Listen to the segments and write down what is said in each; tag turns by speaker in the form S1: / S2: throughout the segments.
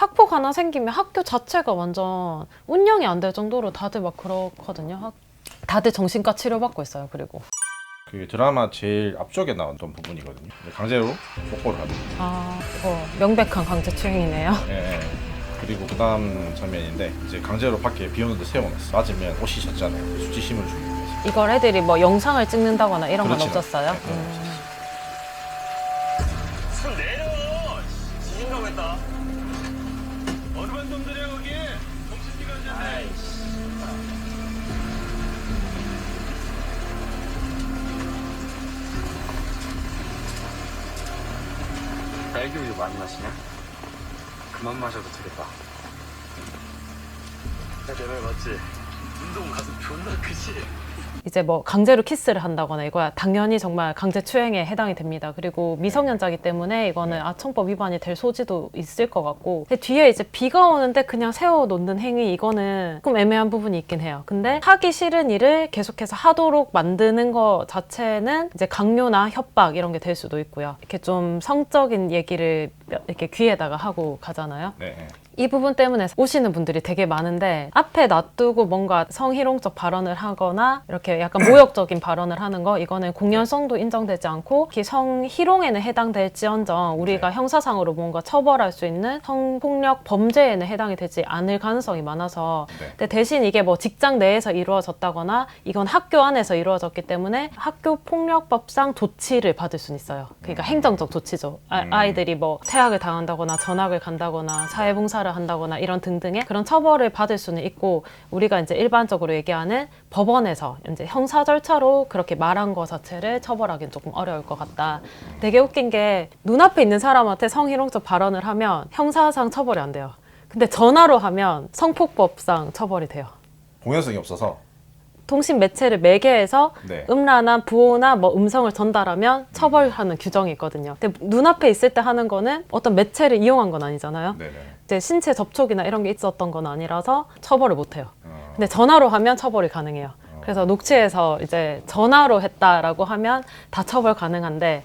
S1: 학폭 하나 생기면 학교 자체가 완전 운영이 안 될 정도로 다들 막 그렇거든요. 다들 정신과 치료받고 있어요. 그리고
S2: 그 드라마 제일 앞쪽에 나왔던 부분이거든요. 강제로 뽀뽀를 하는.
S1: 명백한 강제추행이네요.
S2: 예, 예. 그리고 그 다음 장면인데 이제 강제로 밖에 비 오는데 세워놨어. 맞으면 옷이 젖잖아요. 수치심을 주기 위해서.
S1: 이걸 애들이 뭐 영상을 찍는다거나 이런 건
S2: 그렇지는
S1: 없었어요?
S2: 않아요. 네,
S3: 손 내려! 지진다고 했다. 어느 놈들이야 거기? 정신기가 안 됐네.
S4: 딸기 우유 많이 마시냐? 그만 마셔도 되겠다.
S3: 야, 내 말 맞지? 운동 가슴 존나 크지?
S1: 이제 뭐 강제로 키스를 한다거나 이거야 당연히 정말 강제추행에 해당이 됩니다. 그리고 미성년자이기 때문에 이거는 아청법 위반이 될 소지도 있을 것 같고, 근데 뒤에 이제 비가 오는데 그냥 세워놓는 행위, 이거는 조금 애매한 부분이 있긴 해요. 근데 하기 싫은 일을 계속해서 하도록 만드는 거 자체는 이제 강요나 협박 이런 게 될 수도 있고요. 이렇게 좀 성적인 얘기를 이렇게 귀에다가 하고 가잖아요.
S2: 네.
S1: 이 부분 때문에 오시는 분들이 되게 많은데, 앞에 놔두고 뭔가 성희롱적 발언을 하거나 이렇게 약간 모욕적인 발언을 하는 거, 이거는 공연성도 인정되지 않고 성희롱에는 해당될지언정 우리가 형사상으로 뭔가 처벌할 수 있는 성폭력 범죄에는 해당이 되지 않을 가능성이 많아서, 근데 대신 이게 뭐 직장 내에서 이루어졌다거나 이건 학교 안에서 이루어졌기 때문에 학교폭력법상 조치를 받을 수는 있어요. 그러니까 행정적 조치죠. 아이들이 뭐 퇴학을 당한다거나 전학을 간다거나 사회봉사를 한다거나 이런 등등의 그런 처벌을 받을 수는 있고, 우리가 이제 일반적으로 얘기하는 법원에서 이제 형사 절차로 그렇게 말한 거 자체를 처벌하기는 조금 어려울 것 같다. 되게 웃긴 게, 눈앞에 있는 사람한테 성희롱적 발언을 하면 형사상 처벌이 안 돼요. 근데 전화로 하면 성폭법상 처벌이 돼요.
S2: 공연성이 없어서.
S1: 통신 매체를 매개해서
S2: 네.
S1: 음란한 부호나 뭐 음성을 전달하면 처벌하는 규정이 있거든요. 근데 눈앞에 있을 때 하는 거는 어떤 매체를 이용한 건 아니잖아요.
S2: 네네.
S1: 이제 신체 접촉이나 이런 게 있었던 건 아니라서 처벌을 못 해요. 근데 전화로 하면 처벌이 가능해요. 그래서 녹취에서 이제 전화로 했다라고 하면 다 처벌 가능한데,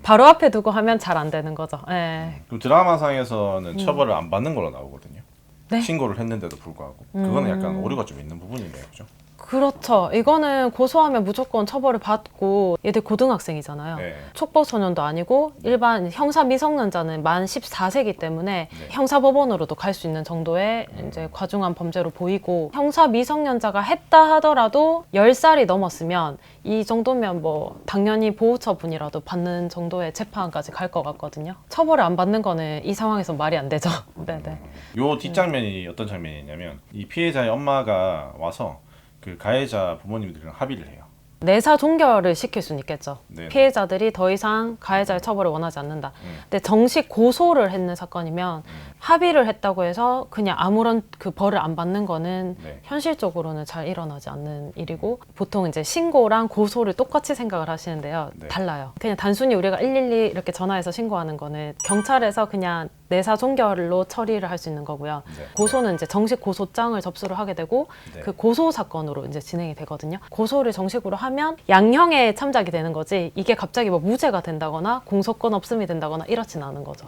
S1: 바로 앞에 두고 하면 잘 안 되는 거죠. 예.
S2: 그 드라마상에서는 처벌을 안 받는 걸로 나오거든요.
S1: 네?
S2: 신고를 했는데도 불구하고. 그거는 약간 오류가 좀 있는 부분이네요. 그죠?
S1: 그렇죠. 이거는 고소하면 무조건 처벌을 받고, 얘들 고등학생이잖아요.
S2: 네.
S1: 촉법소년도 아니고 일반 형사 미성년자는 만 14세기 때문에
S2: 네.
S1: 형사법원으로도 갈 수 있는 정도의 이제 과중한 범죄로 보이고, 형사 미성년자가 했다 하더라도 10살이 넘었으면 이 정도면 뭐 당연히 보호처분이라도 받는 정도의 재판까지 갈 것 같거든요. 처벌을 안 받는 거는 이 상황에서 말이 안 되죠. 네네.
S2: 요 뒷장면이 어떤 장면이냐면, 이 피해자의 엄마가 와서 그 가해자 부모님들이랑 합의를 해요.
S1: 내사 종결을 시킬 수는 있겠죠.
S2: 네네.
S1: 피해자들이 더 이상 가해자의 처벌을 원하지 않는다. 근데 정식 고소를 했는 사건이면 합의를 했다고 해서 그냥 아무런 그 벌을 안 받는 거는
S2: 네.
S1: 현실적으로는 잘 일어나지 않는 일이고, 보통 이제 신고랑 고소를 똑같이 생각을 하시는데요.
S2: 네.
S1: 달라요. 그냥 단순히 우리가 112 이렇게 전화해서 신고하는 거는 경찰에서 그냥 내사 종결로 처리를 할 수 있는 거고요.
S2: 네.
S1: 고소는 이제 정식 고소장을 접수를 하게 되고,
S2: 네.
S1: 그 고소 사건으로 이제 진행이 되거든요. 고소를 정식으로 하면 양형에 참작이 되는 거지, 이게 갑자기 뭐 무죄가 된다거나 공소권 없음이 된다거나 이렇진 않은 거죠.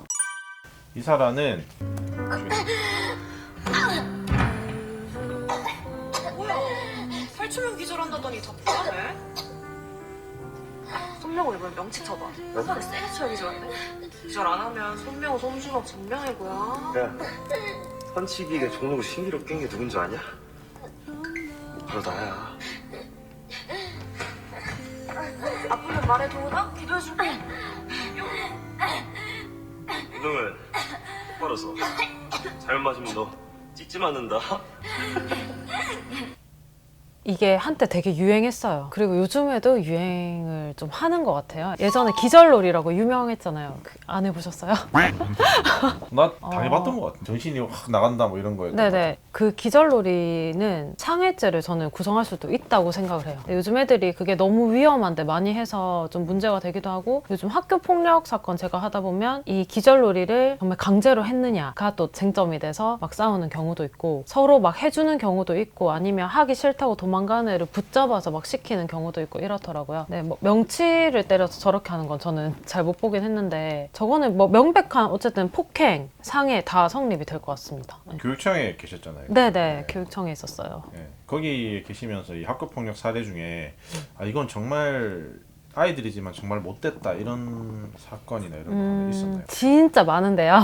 S2: 이사라는
S5: 뭐야? 살충면 기절한다더니 더 불안해? 손명호 이번에 명치 쳐봐. 한 번에 세게 쳐야 기절한대. 기절 안 하면 손명호, 손준호 전명해고야.
S4: 야, 선치기계 종로구 신기록 깬 게 누군지 아냐? 바로 나야.
S5: 아프면 말해도 나 기도해줄게.
S3: 운동은 똑바로 서. 잘못 맞으면 너 찍지 맞는다.
S1: 이게 한때 되게 유행했어요. 그리고 요즘에도 유행을 좀 하는 것 같아요. 예전에 기절놀이라고 유명했잖아요. 안 해보셨어요?
S2: 나 당해봤던 것 같아. 정신이 확 나간다 뭐 이런 거에.
S1: 네네. 그 기절놀이는 상해죄를 저는 구성할 수도 있다고 생각을 해요. 근데 요즘 애들이 그게 너무 위험한데 많이 해서 좀 문제가 되기도 하고, 요즘 학교 폭력 사건 제가 하다 보면 이 기절놀이를 정말 강제로 했느냐가 또 쟁점이 돼서 막 싸우는 경우도 있고, 서로 막 해주는 경우도 있고, 아니면 하기 싫다고 도망가는 애를 붙잡아서 막 시키는 경우도 있고 이렇더라고요. 네, 뭐 명치를 때려서 저렇게 하는 건 저는 잘 못 보긴 했는데 저거는 뭐 명백한 어쨌든 폭행, 상해 다 성립이 될 것 같습니다. 네.
S2: 교육청에 계셨잖아요.
S1: 네네, 교육청에 있었어요.
S2: 네. 거기 계시면서 이 학교 폭력 사례 중에 아 이건 정말 아이들이지만 정말 못됐다 이런 사건이나 이런 거 있었나요?
S1: 진짜 많은데요.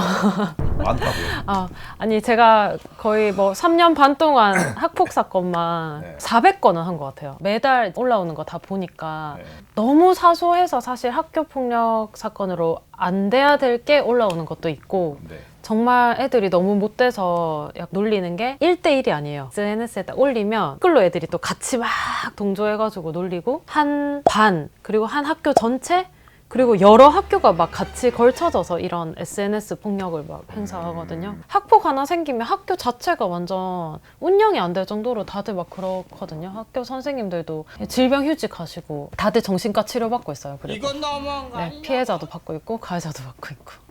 S2: 많다고요?
S1: 아니 제가 거의 뭐 3년 반 동안 학폭 사건만
S2: 네.
S1: 400건은 한 것 같아요. 매달 올라오는 거 다 보니까
S2: 네.
S1: 너무 사소해서 사실 학교 폭력 사건으로 안 돼야 될 게 올라오는 것도 있고
S2: 네.
S1: 정말 애들이 너무 못돼서 약 놀리는 게 1대1이 아니에요. SNS에 딱 올리면 댓글로 애들이 또 같이 막 동조해가지고 놀리고 한 반 그리고 한 학교 전체 그리고 여러 학교가 막 같이 걸쳐져서 이런 SNS 폭력을 막 행사하거든요. 학폭 하나 생기면 학교 자체가 완전 운영이 안 될 정도로 다들 막 그렇거든요. 학교 선생님들도 질병 휴직하시고 다들 정신과 치료받고 있어요. 그리고
S6: 이건 너무한 거
S1: 네,
S6: 아니냐?
S1: 피해자도 받고 있고 가해자도 받고 있고.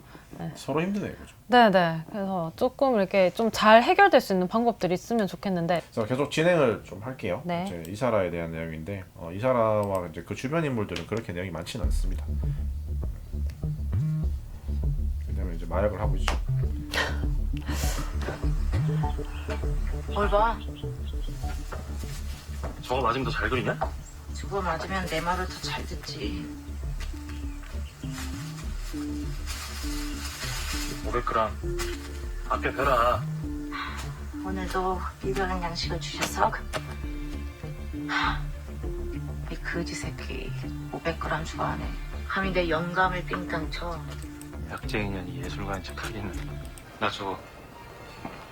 S2: 서로 힘드네요, 그죠?
S1: 네네. 그래서 조금 이렇게 좀 잘 해결될 수 있는 방법들이 있으면 좋겠는데.
S2: 그래서 계속 진행을 좀 할게요.
S1: 네.
S2: 이제 이사라에 대한 내용인데 이사라와 이제 그 주변 인물들은 그렇게 내용이 많지는 않습니다. 왜냐면 이제 마약을 하고 있죠.
S7: 뭘 봐?
S4: 저거 맞으면 더 잘 그리냐?
S7: 저거 맞으면 내 말을 더 잘 듣지.
S4: 500g. 아껴 펴라.
S7: 오늘도 일하는 양식을 주셔서 이 거지 새끼 500g 좋아하네. 감히 내 영감을 삥땅 쳐.
S4: 약쟁이년이 예술가인 척 하기는. 나 저거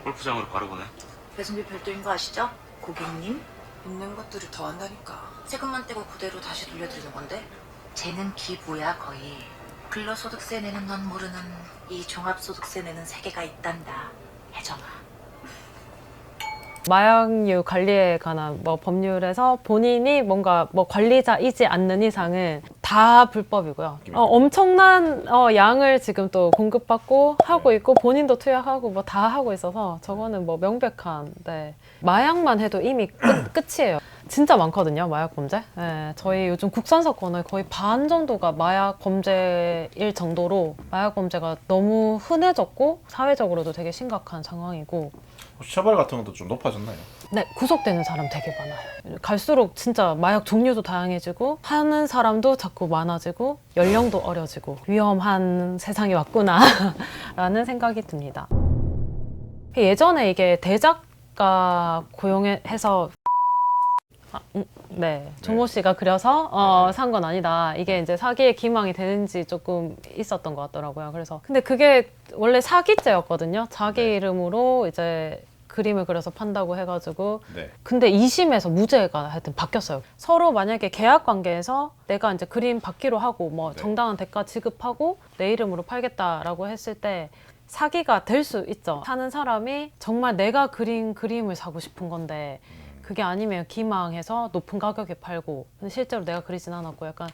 S4: 골프장으로 바로 보내.
S7: 배송비 별도인 거 아시죠? 고객님?
S6: 있는 것들을 더 한다니까.
S7: 세금만 떼고 그대로 다시 돌려드리는 건데? 쟤는 기부야 거의. 근로소득세 내는 넌 모르는 이 종합소득세 내는 세계가 있단다. 혜정아.
S1: 마약류 관리에 관한 뭐 법률에서 본인이 뭔가 뭐 관리자이지 않는 이상은 다 불법이고요. 엄청난 양을 지금 또 공급받고 하고 있고 본인도 투약하고 뭐 다 하고 있어서 저거는 뭐 명백한 마약만 해도 이미 끝이에요. 진짜 많거든요, 마약 범죄. 네, 저희 요즘 국산 사건의 거의 반 정도가 마약 범죄일 정도로 마약 범죄가 너무 흔해졌고 사회적으로도 되게 심각한 상황이고.
S2: 혹시 처벌 같은 것도 좀 높아졌나요?
S1: 네, 구속되는 사람 되게 많아요. 갈수록 진짜 마약 종류도 다양해지고 하는 사람도 자꾸 많아지고 연령도 어려지고 위험한 세상이 왔구나 라는 생각이 듭니다. 예전에 이게 대작가 고용해서 네, 종호 씨가 그려서 산 건 아니다. 이게 이제 사기의 기망이 되는지 조금 있었던 것 같더라고요. 그래서 근데 그게 원래 사기죄였거든요. 자기 이름으로 이제 그림을 그려서 판다고 해가지고
S2: 네.
S1: 근데 2심에서 무죄가 하여튼 바뀌었어요. 서로 만약에 계약 관계에서 내가 이제 그림 받기로 하고 뭐 정당한 대가 지급하고 내 이름으로 팔겠다라고 했을 때 사기가 될 수 있죠. 사는 사람이 정말 내가 그린 그림을 사고 싶은 건데 그게 아니면 기망해서 높은 가격에 팔고 근데 실제로 내가 그리진 않았고 약간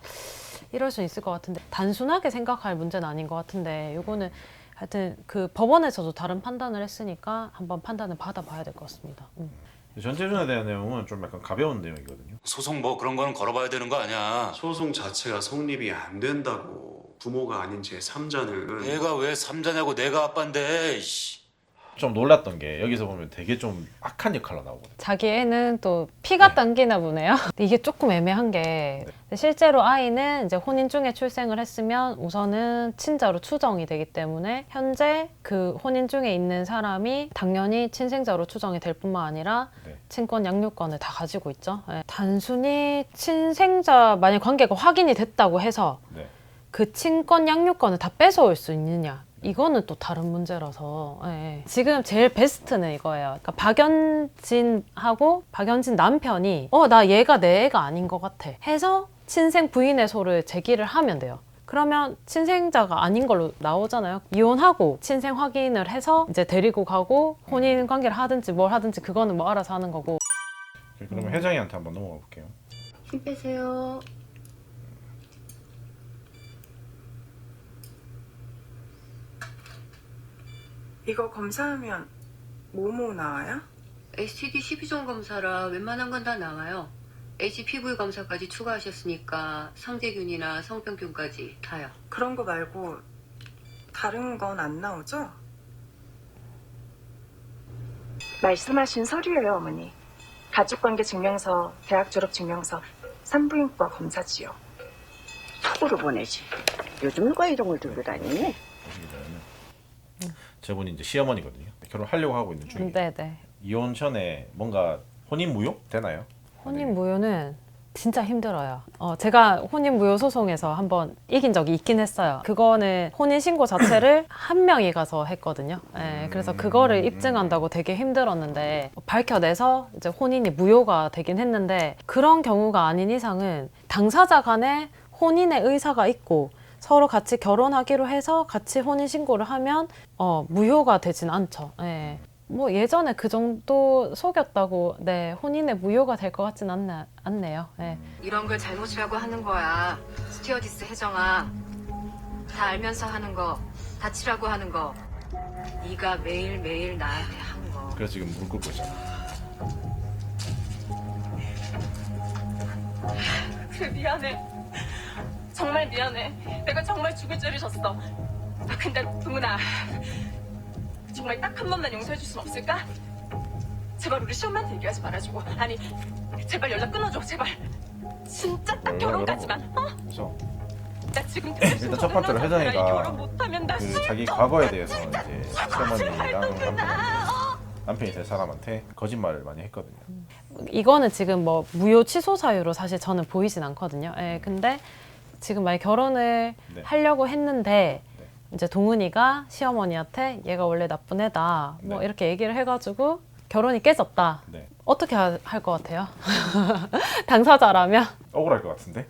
S1: 이럴 수 있을 것 같은데 단순하게 생각할 문제는 아닌 것 같은데 요거는 하여튼 그 법원에서도 다른 판단을 했으니까 한번 판단을 받아봐야 될 것 같습니다.
S2: 전재준에 대한 내용은 좀 약간 가벼운 내용이거든요.
S3: 소송 뭐 그런 거는 걸어봐야 되는 거 아니야.
S8: 소송 자체가 성립이 안 된다고. 부모가 아닌 제 3자는
S3: 내가 왜 삼자냐고 내가 아빠인데. 씨.
S2: 좀 놀랐던 게 여기서 보면 되게 좀 악한 역할로 나오거든요.
S1: 자기 애는 또 피가 당기나 보네요. 근데 이게 조금 애매한 게 실제로 아이는 이제 혼인 중에 출생을 했으면 우선은 친자로 추정이 되기 때문에 현재 그 혼인 중에 있는 사람이 당연히 친생자로 추정이 될 뿐만 아니라 친권 양육권을 다 가지고 있죠. 단순히 친생자 만약 관계가 확인이 됐다고 해서 그 친권 양육권을 다 뺏어올 수 있느냐 이거는 또 다른 문제라서 지금 제일 베스트는 이거예요. 그러니까 박연진하고 박연진 남편이 나 얘가 내 애가 아닌 것 같아 해서 친생 부인의 소를 제기를 하면 돼요. 그러면 친생자가 아닌 걸로 나오잖아요. 이혼하고 친생 확인을 해서 이제 데리고 가고 혼인 관계를 하든지 뭘 하든지 그거는 뭐 알아서 하는 거고.
S2: 그러면 혜정이한테 한번 넘어가 볼게요.
S7: 힘 빼세요.
S6: 이거 검사하면 뭐뭐 나와요?
S9: STD 12종 검사라 웬만한 건 다 나와요. HPV 검사까지 추가하셨으니까 성대균이나 성병균까지 다요.
S6: 그런 거 말고 다른 건 안 나오죠?
S10: 말씀하신 서류예요, 어머니. 가족관계 증명서, 대학 졸업 증명서, 산부인과 검사지요.
S11: 톡으로 보내지. 요즘 누가 이런 걸 들고 다니니?
S2: 저분이 이제 시어머니거든요. 결혼하려고 하고 있는 중이에요.
S1: 네네.
S2: 이혼 전에 뭔가 혼인 무효 되나요?
S1: 혼인 무효는 진짜 힘들어요. 제가 혼인 무효 소송에서 한번 이긴 적이 있긴 했어요. 그거는 혼인 신고 자체를 한 명이 가서 했거든요. 그래서 그거를 입증한다고 되게 힘들었는데 밝혀내서 이제 혼인이 무효가 되긴 했는데 그런 경우가 아닌 이상은 당사자 간에 혼인의 의사가 있고 서로 같이 결혼하기로 해서 같이 혼인 신고를 하면 무효가 되진 않죠. 뭐 예전에 그 정도 속였다고 혼인의 무효가 될 것 같진 않네요.
S9: 이런 걸 잘못이라고 하는 거야. 스튜어디스 혜정아. 다 알면서 하는 거, 다치라고 하는 거. 네가 매일매일 나한테 한 거.
S2: 그래서 지금 무릎 꿇고 있잖아.
S10: 그래, 미안해. 정말 미안해. 내가 정말 죽을 죄를 졌어. 근데 동훈아, 정말 딱 한 번만 용서해줄 순 없을까? 제발 우리 시엄마한테 얘기하지 말아주고. 아니, 제발 연락 끊어줘, 제발. 진짜 딱 결혼까지만.
S2: 그래서
S10: 나 지금
S2: 일단 첫 번째로 혜정이가
S10: 결혼 못하면 나
S2: 그 자기 과거에 대해서 이제 시어머니랑 남편이 될 사람한테 거짓말을 많이 했거든요.
S1: 이거는 지금 뭐 무효 취소 사유로 사실 저는 보이진 않거든요. 근데 지금 만약 결혼을 하려고 했는데 이제 동훈이가 시어머니한테 얘가 원래 나쁜 애다 뭐 이렇게 얘기를 해가지고 결혼이 깨졌다. 어떻게 할 것 같아요? 당사자라면?
S2: 억울할 것 같은데?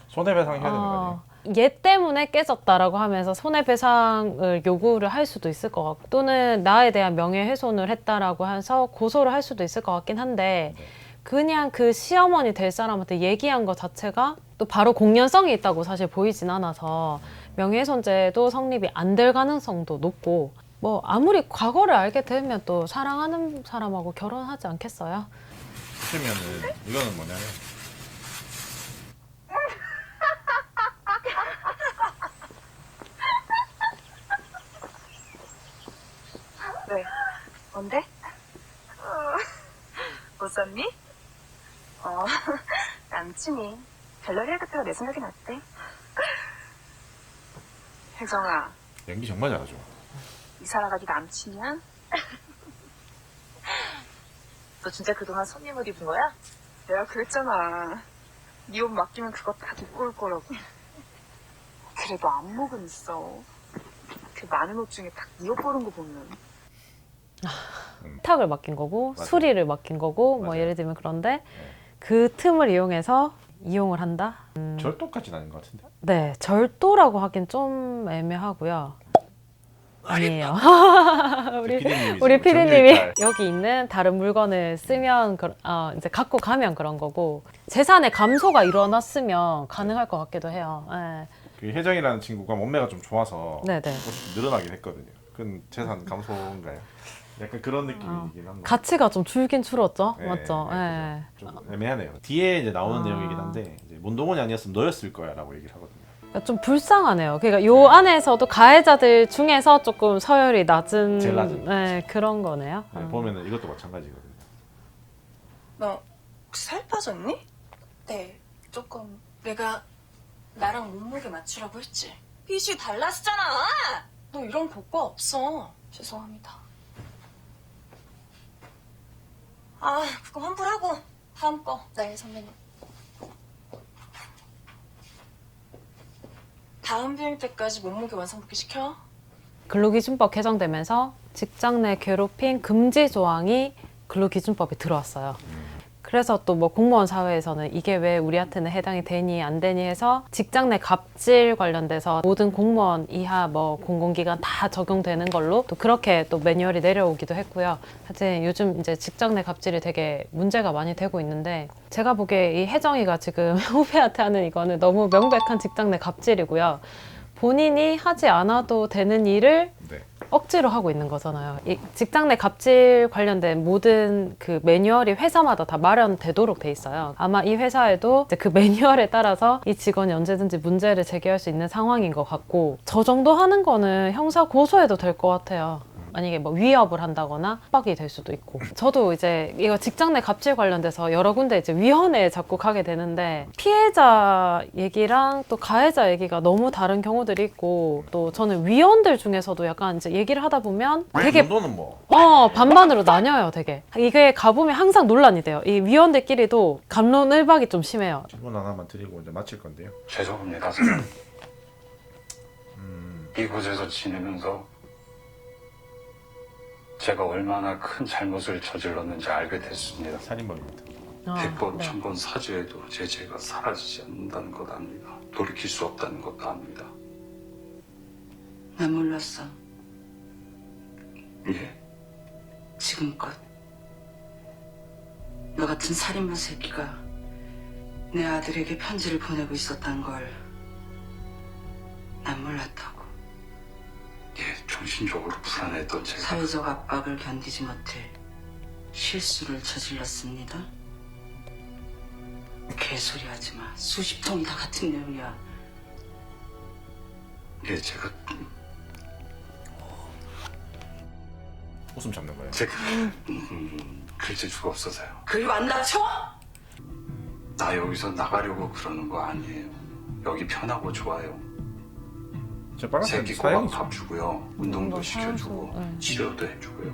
S2: 손해배상 해야 되는 거 아니에요?
S1: 얘 때문에 깨졌다라고 하면서 손해배상을 요구를 할 수도 있을 것 같고 또는 나에 대한 명예훼손을 했다라고 해서 고소를 할 수도 있을 것 같긴 한데 그냥 그 시어머니 될 사람한테 얘기한 것 자체가 또 바로 공연성이 있다고 사실 보이진 않아서 명예훼손죄도 성립이 안 될 가능성도 높고 뭐 아무리 과거를 알게 되면 또 사랑하는 사람하고 결혼하지 않겠어요?
S2: 그러면은 이거는 뭐냐면
S10: 왜? 뭔데? 웃었니? 남친이 갤러리 같아가 내 생각이 났대. 혜정아,
S2: 연기 정말 잘하죠.
S10: 이사라가 네 남친이야? 너 진짜 그동안 손님을 입은 거야? 내가 그랬잖아. 네 옷 맡기면 그거 다 입고 올 거라고. 그래도 안목은 있어. 그 많은 옷 중에 딱 네 옷 고른 거 보면.
S1: 탁을 맡긴 거고
S2: 맞아요.
S1: 수리를 맡긴 거고 뭐
S2: 맞아요.
S1: 예를 들면 그런데 그 틈을 이용해서 이용을 한다?
S2: 절도까지는 아닌 것 같은데?
S1: 네, 절도라고 하긴 좀 애매하고요. 아니에요. 우리 피디님이 여기 있는 다른 물건을 쓰면 이제 갖고 가면 그런 거고 재산의 감소가 일어났으면 가능할 것 같기도 해요.
S2: 그 혜정이라는 친구가 몸매가 좀 좋아서
S1: 네네.
S2: 옷이 좀 늘어나긴 했거든요. 그건 재산 감소인가요? 약간 그런 느낌이긴 합니다.
S1: 가치가 좀 줄긴 줄었죠,
S2: 네,
S1: 맞죠?
S2: 네, 좀 애매하네요. 뒤에 이제 나오는 내용이긴 한데 이제 문동원이 아니었으면 너였을 거야라고 얘기를 하거든요.
S1: 좀 불쌍하네요. 그러니까 요 안에서도 가해자들 중에서 조금 서열이 낮은,
S2: 제일 낮은.
S1: 그런 거네요.
S2: 보면은 이것도 마찬가지거든요.
S6: 너 혹시 살 빠졌니?
S10: 네, 조금. 내가 나랑 몸무게 맞추라고 했지.
S6: 핏이 달랐잖아.
S10: 너 이런 복과 없어. 죄송합니다.
S6: 아, 그거 환불하고 다음 거.
S10: 네, 선배님. 다음 비행 때까지 몸무게 완성복귀 시켜.
S1: 근로기준법 개정되면서 직장 내 괴롭힘 금지 조항이 근로기준법에 들어왔어요. 그래서 또 뭐 공무원 사회에서는 이게 왜 우리한테는 해당이 되니 안 되니 해서 직장 내 갑질 관련돼서 모든 공무원 이하 뭐 공공기관 다 적용되는 걸로 또 그렇게 또 매뉴얼이 내려오기도 했고요. 하여튼 요즘 이제 직장 내 갑질이 되게 문제가 많이 되고 있는데 제가 보기에 이 혜정이가 지금 후배한테 하는 이거는 너무 명백한 직장 내 갑질이고요. 본인이 하지 않아도 되는 일을 억지로 하고 있는 거잖아요. 이 직장 내 갑질 관련된 모든 그 매뉴얼이 회사마다 다 마련되도록 돼 있어요. 아마 이 회사에도 이제 그 매뉴얼에 따라서 이 직원이 언제든지 문제를 제기할 수 있는 상황인 것 같고, 저 정도 하는 거는 형사 고소해도 될 것 같아요. 만약에 뭐 위협을 한다거나 협박이 될 수도 있고. 저도 이제 이거 직장 내 갑질 관련돼서 여러 군데 이제 위원회에 자꾸 가게 되는데, 피해자 얘기랑 또 가해자 얘기가 너무 다른 경우들이 있고, 또 저는 위원들 중에서도 약간 이제 얘기를 하다 보면 되게
S2: 정도는 뭐
S1: 반반으로 나뉘어요. 되게 이게 가보면 항상 논란이 돼요. 이 위원들끼리도 갑론을박이 좀 심해요.
S2: 질문 하나만 드리고 이제 마칠 건데요.
S12: 죄송합니다, 사장. 이곳에서 지내면서 제가 얼마나 큰 잘못을 저질렀는지 알게 됐습니다.
S2: 살인범입니다.
S12: 100번,
S1: 네.
S12: 1000번 사죄해도 제 죄가 사라지지 않는다는 것 압니다. 돌이킬 수 없다는 것도 압니다.
S7: 나 몰랐어.
S12: 예,
S7: 지금껏 너 같은 살인마 새끼가 내 아들에게 편지를 보내고 있었단 걸 난 몰랐다고.
S12: 예, 정신적으로 불안했던 제가
S7: 사회적 압박을 견디지 못해 실수를 저질렀습니다. 개소리 하지 마. 수십 통 다 같은 내용이야.
S12: 예, 제가
S2: 웃음 참는 거예요.
S12: 제가 글재주가 없어서요.
S7: 그리고 안 다쳐?
S12: 나 여기서 나가려고 그러는 거 아니에요. 여기 편하고 좋아요.
S2: 저 빨간색
S12: 새끼 꼬박
S2: 사형이죠.
S12: 밥 주고요. 운동도 시켜주고
S1: 네.
S12: 치료도 해주고요.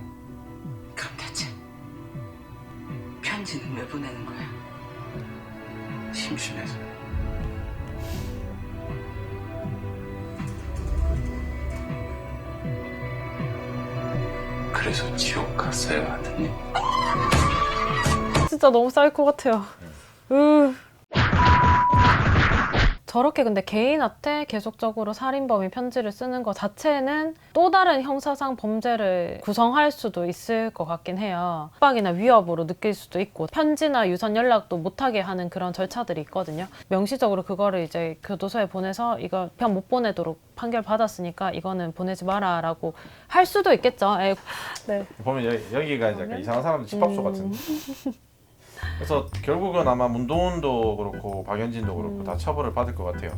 S7: 그럼 대체 편지는 왜 보내는 거야?
S12: 심심해서. 그래서 지옥 갔어요, 아드님.
S1: 진짜 너무 사이코 같아요. 저렇게 근데 개인한테 계속적으로 살인범이 편지를 쓰는 것 자체는 또 다른 형사상 범죄를 구성할 수도 있을 것 같긴 해요. 협박이나 위협으로 느낄 수도 있고, 편지나 유선 연락도 못하게 하는 그런 절차들이 있거든요. 명시적으로 그거를 이제 교도소에 보내서 이거 편 못 보내도록 판결 받았으니까 이거는 보내지 마라 라고 할 수도 있겠죠. 네.
S2: 보면 여기가 이제 약간 이상한 사람들 집합소 같은. 그래서 결국은 아마 문도훈도 그렇고 박연진도 그렇고 다 처벌을 받을 것 같아요.